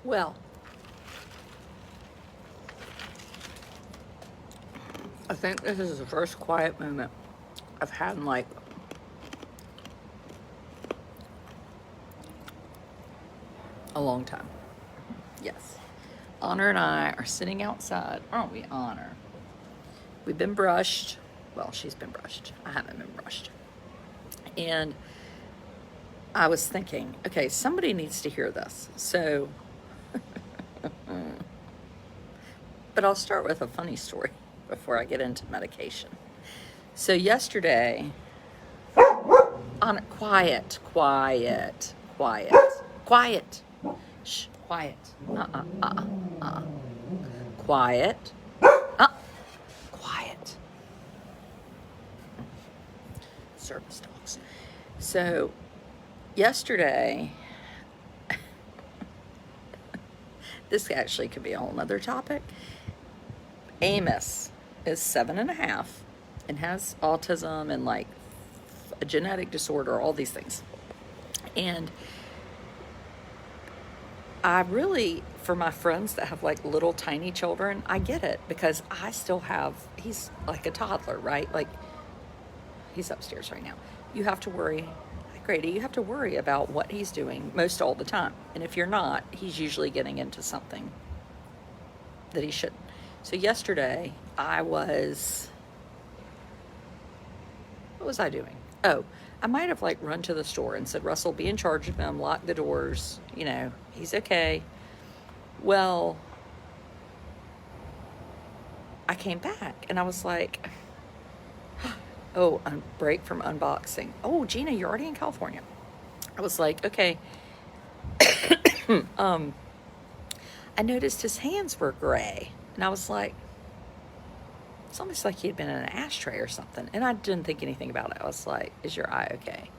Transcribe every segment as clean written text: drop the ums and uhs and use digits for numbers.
Well, I think this is the first quiet moment I've had in like a long time. Yes. Honor and I are sitting outside, aren't we, Honor? We've been brushed. Well, she's been brushed. I haven't been brushed. And I was thinking, okay, somebody needs to hear this. So, but I'll start with a funny story before I get into medication. So yesterday, quiet, quiet, quiet, quiet. Shh, quiet. Quiet. Quiet. Service dogs. So yesterday, this actually could be a whole nother topic. Amos is 7.5 and has autism and like a genetic disorder, all these things. And I really, for my friends that have like little tiny children, I get it because I still have, he's like a toddler, right? Like he's upstairs right now. You have to worry, Grady, you have to worry about what he's doing most all the time. And if you're not, he's usually getting into something that he shouldn't. So yesterday what was I doing? Oh, I might have like run to the store and said, Russell, be in charge of him, lock the doors, he's okay. Well, I came back and I was like, oh, break from unboxing. Oh, Gina, you're already in California. I was like, okay. I noticed his hands were gray and I was like, it's almost like he had been in an ashtray or something. And I didn't think anything about it. I was like, is your eye okay?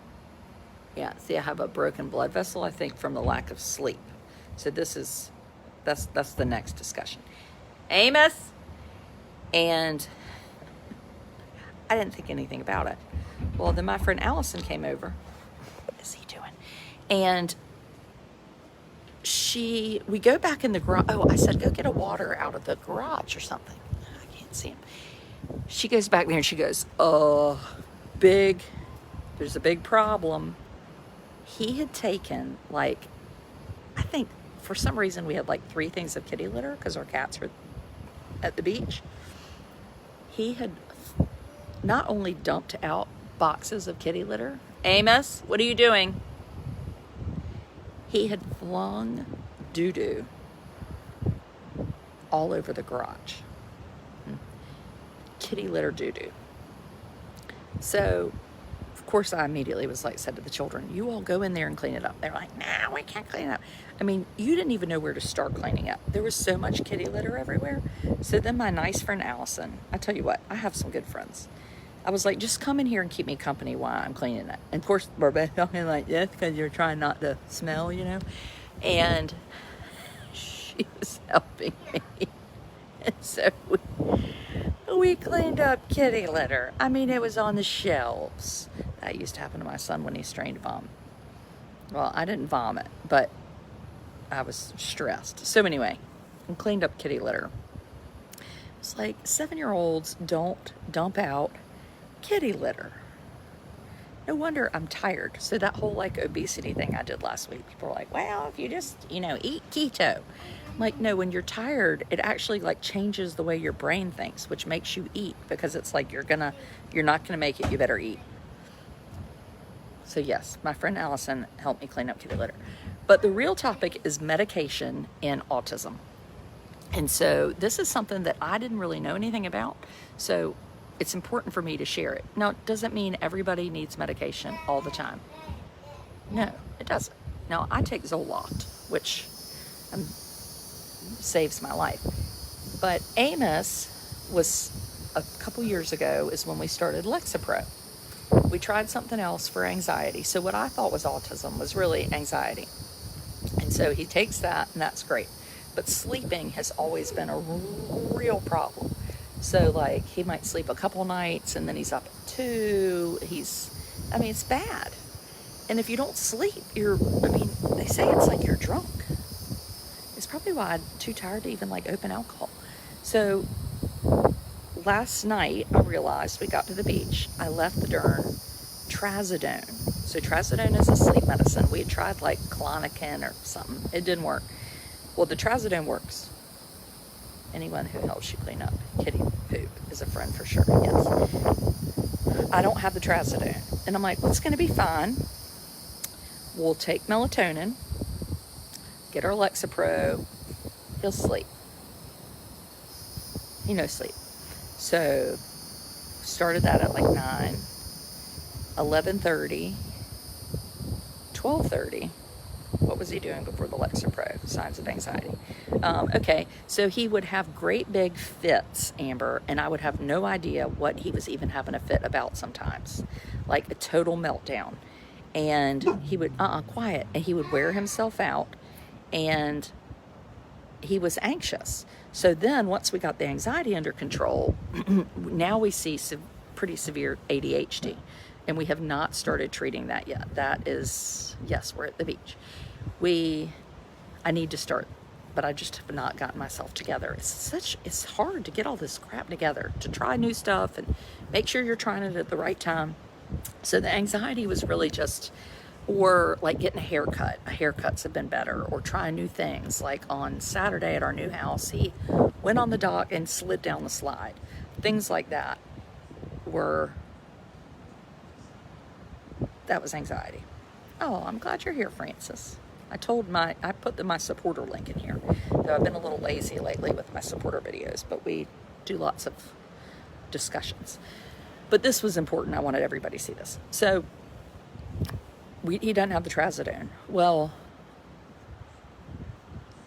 Yeah, see, I have a broken blood vessel, I think, from the lack of sleep. So that's the next discussion. Amos! And I didn't think anything about it. Well, then my friend Allison came over. What is he doing? And we go back in the garage. Oh, I said, go get a water out of the garage or something. I can't see him. She goes back there and she goes, there's a big problem. He had taken I think for some reason we had like 3 things of kitty litter because our cats were at the beach. He had not only dumped out boxes of kitty litter. Amos, what are you doing? He had flung doo-doo all over the garage. Kitty litter doo-doo. So, of course, I immediately said to the children, you all go in there and clean it up. They're like, no, we can't clean it up. I mean, you didn't even know where to start cleaning up. There was so much kitty litter everywhere. So then my nice friend Allison, I tell you what, I have some good friends. I was like, just come in here and keep me company while I'm cleaning it. And of course, we're both talking like this because you're trying not to smell, And she was helping me. And so we cleaned up kitty litter. I mean, it was on the shelves. That used to happen to my son when he strained vomit. Well, I didn't vomit, but I was stressed. So anyway, I cleaned up kitty litter. It's like 7-year-olds don't dump out kitty litter. No wonder I'm tired. So that whole obesity thing I did last week, people were like, well, if you just, eat keto. I'm like, no, when you're tired, it actually changes the way your brain thinks, which makes you eat because it's like you're not gonna make it, you better eat. So yes, my friend Allison helped me clean up kitty litter. But the real topic is medication in autism. And so this is something that I didn't really know anything about. So it's important for me to share it. Now, it doesn't mean everybody needs medication all the time. No, it doesn't. Now, I take Zoloft, which saves my life. But Amos was a couple years ago is when we started Lexapro. We tried something else for anxiety. So what I thought was autism was really anxiety. And so he takes that, and that's great. But sleeping has always been a real problem. So he might sleep a couple nights and then he's up at 2. It's bad. And if you don't sleep, they say it's like you're drunk. probably why I'm too tired to even like open alcohol. So last night I realized we got to the beach. I left the darn trazodone. So trazodone is a sleep medicine. We had tried like Klonopin or something. It didn't work. Well, the trazodone works. Anyone who helps you clean up kitty poop is a friend for sure, yes. I don't have the trazodone. And I'm like, what's going to be fine? We'll take melatonin, get our Lexapro, he'll sleep. He knows sleep. So, started that at like 9, 11:30, 12:30. What was he doing before the Lexapro? Signs of anxiety. Okay, so he would have great big fits, Amber, and I would have no idea what he was even having a fit about sometimes. Like a total meltdown. And he would, quiet, and he would wear himself out, and he was anxious. So then once we got the anxiety under control, now we see pretty severe ADHD, and we have not started treating that yet. That is, yes, we're at the beach. I need to start, but I just have not gotten myself together. It's hard to get all this crap together, to try new stuff and make sure you're trying it at the right time. So the anxiety was really just, or like getting a haircut. Haircuts have been better, or trying new things. Like on Saturday at our new house, he went on the dock and slid down the slide. Things like that that was anxiety. Oh, I'm glad you're here, Francis. I put my supporter link in here. Though I've been a little lazy lately with my supporter videos, but we do lots of discussions. But this was important. I wanted everybody to see this. So he doesn't have the trazodone. Well,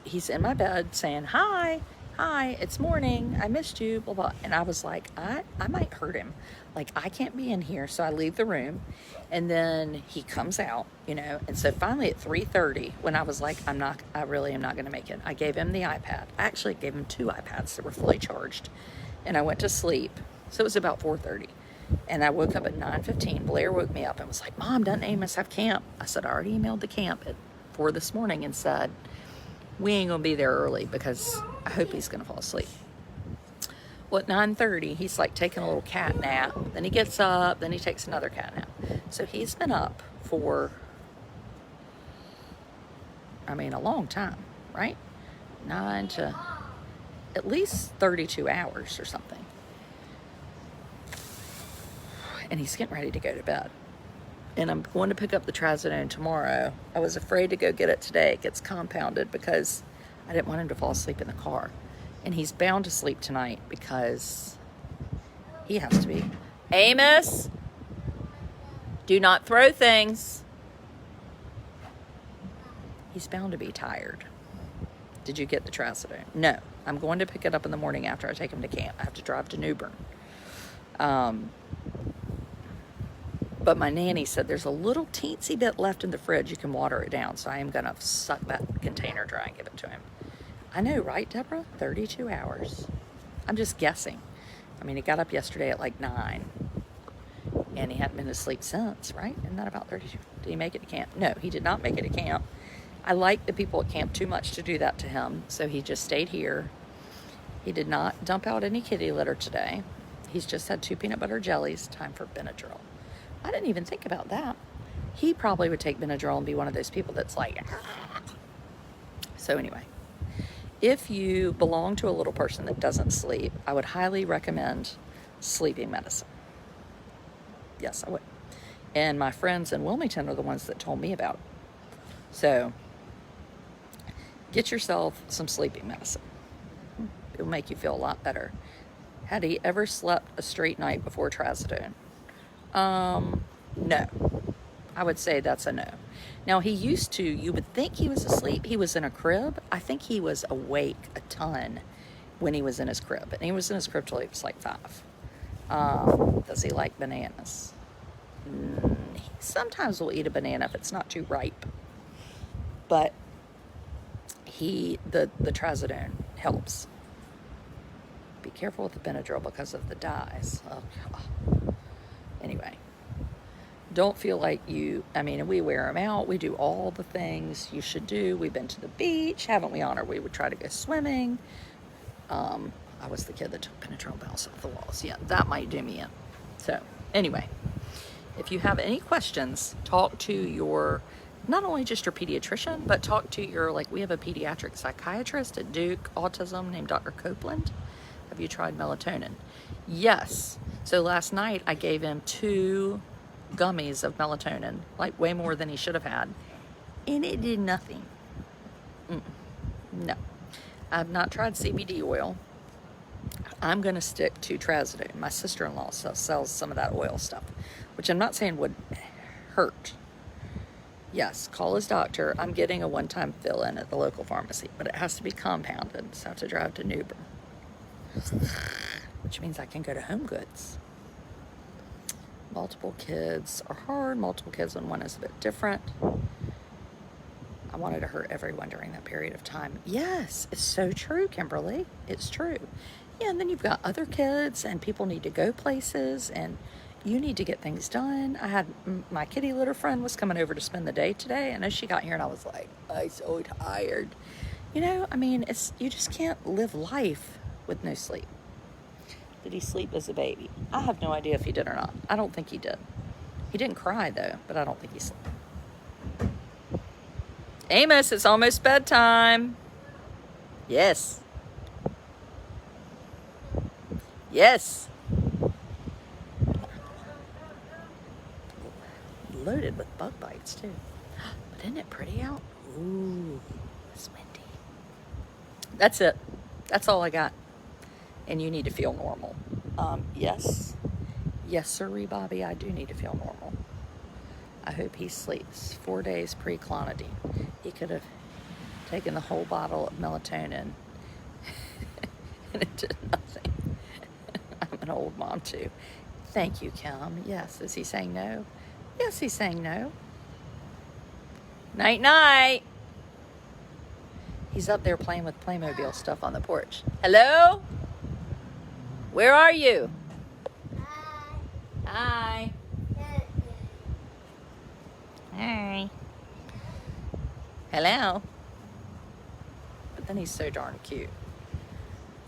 he's in my bed saying, hi, it's morning. I missed you, blah, blah. And I was like, I might hurt him. Like, I can't be in here. So I leave the room, and then he comes out, And so finally at 3:30, when I was like, I really am not going to make it, I gave him the iPad. I actually gave him 2 iPads that were fully charged, and I went to sleep. So it was about 4:30. And I woke up at 9:15. Blair woke me up and was like, Mom, doesn't Amos have camp? I said, I already emailed the camp at 4 this morning and said, we ain't going to be there early because I hope he's going to fall asleep. Well, at 9:30, he's like taking a little cat nap. Then he gets up, then he takes another cat nap. So he's been up for, a long time, right? 9 to at least 32 hours or something. And he's getting ready to go to bed. And I'm going to pick up the trazodone tomorrow. I was afraid to go get it today. It gets compounded because I didn't want him to fall asleep in the car. And he's bound to sleep tonight because he has to be. Amos, do not throw things. He's bound to be tired. Did you get the trazodone? No. I'm going to pick it up in the morning after I take him to camp. I have to drive to New Bern. But my nanny said there's a little teensy bit left in the fridge. You can water it down. So I am going to suck that container dry and give it to him. I know, right, Deborah? 32 hours. I'm just guessing. He got up yesterday at like 9. And he hadn't been to sleep since, right? Isn't that about 32? Did he make it to camp? No, he did not make it to camp. I like the people at camp too much to do that to him. So he just stayed here. He did not dump out any kitty litter today. He's just had 2 peanut butter jellies. Time for Benadryl. I didn't even think about that. He probably would take Benadryl and be one of those people that's like, So anyway, if you belong to a little person that doesn't sleep, I would highly recommend sleeping medicine. Yes, I would. And my friends in Wilmington are the ones that told me about it. So get yourself some sleeping medicine. It'll make you feel a lot better. Had he ever slept a straight night before trazodone? No. I would say that's a no. Now, he used to, you would think he was asleep. He was in a crib. I think he was awake a ton when he was in his crib. And he was in his crib till he was like 5. Does he like bananas? He sometimes will eat a banana if it's not too ripe. But the trazodone helps. Be careful with the Benadryl because of the dyes. Oh, God. Anyway, Don't feel like I mean, and we wear them out. We do all the things you should do. We've been to the beach, haven't we, Honor? We would try to go swimming. I was the kid that took Benadryl bounce off the walls. Yeah, that might do me in. So anyway, if you have any questions, talk to your, not only just your pediatrician, but talk to your, like, we have a pediatric psychiatrist at Duke Autism named Dr. Copeland. Have you tried melatonin? Yes. So last night I gave him 2 gummies of melatonin, like way more than he should have had, and it did nothing. No. I've not tried CBD oil. I'm going to stick to trazodone. My sister-in-law sells some of that oil stuff, which I'm not saying would hurt. Yes, call his doctor. I'm getting a one-time fill-in at the local pharmacy, but it has to be compounded, so I have to drive to Newbern, which means I can go to Home Goods. Multiple kids are hard. Multiple kids when one is a bit different. I wanted to hurt everyone during that period of time. Yes, it's so true, Kimberly. It's true. Yeah, and then you've got other kids, and people need to go places, and you need to get things done. I had my kitty litter friend was coming over to spend the day today, and as she got here, and I was like, I'm so tired. You know, I mean, you just can't live life with no sleep. Did he sleep as a baby? I have no idea if he did or not. I don't think he did. He didn't cry, though, but I don't think he slept. Amos, it's almost bedtime. Yes. Yes. Loaded with bug bites, too. But isn't it pretty out? Ooh, it's windy. That's it. That's all I got. And you need to feel normal. Yes. Yes, sirree, Bobby, I do need to feel normal. I hope he sleeps 4 days pre-clonidine. He could have taken the whole bottle of melatonin and it did nothing. I'm an old mom, too. Thank you, Kim. Yes. Is he saying no? Yes, he's saying no. Night-night. He's up there playing with Playmobil stuff on the porch. Hello? Where are you? Hi. Hi. Hello. But then he's so darn cute.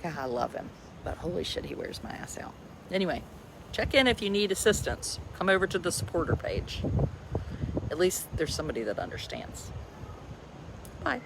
God, I love him. But holy shit, he wears my ass out. Anyway, check in if you need assistance. Come over to the supporter page. At least there's somebody that understands. Bye.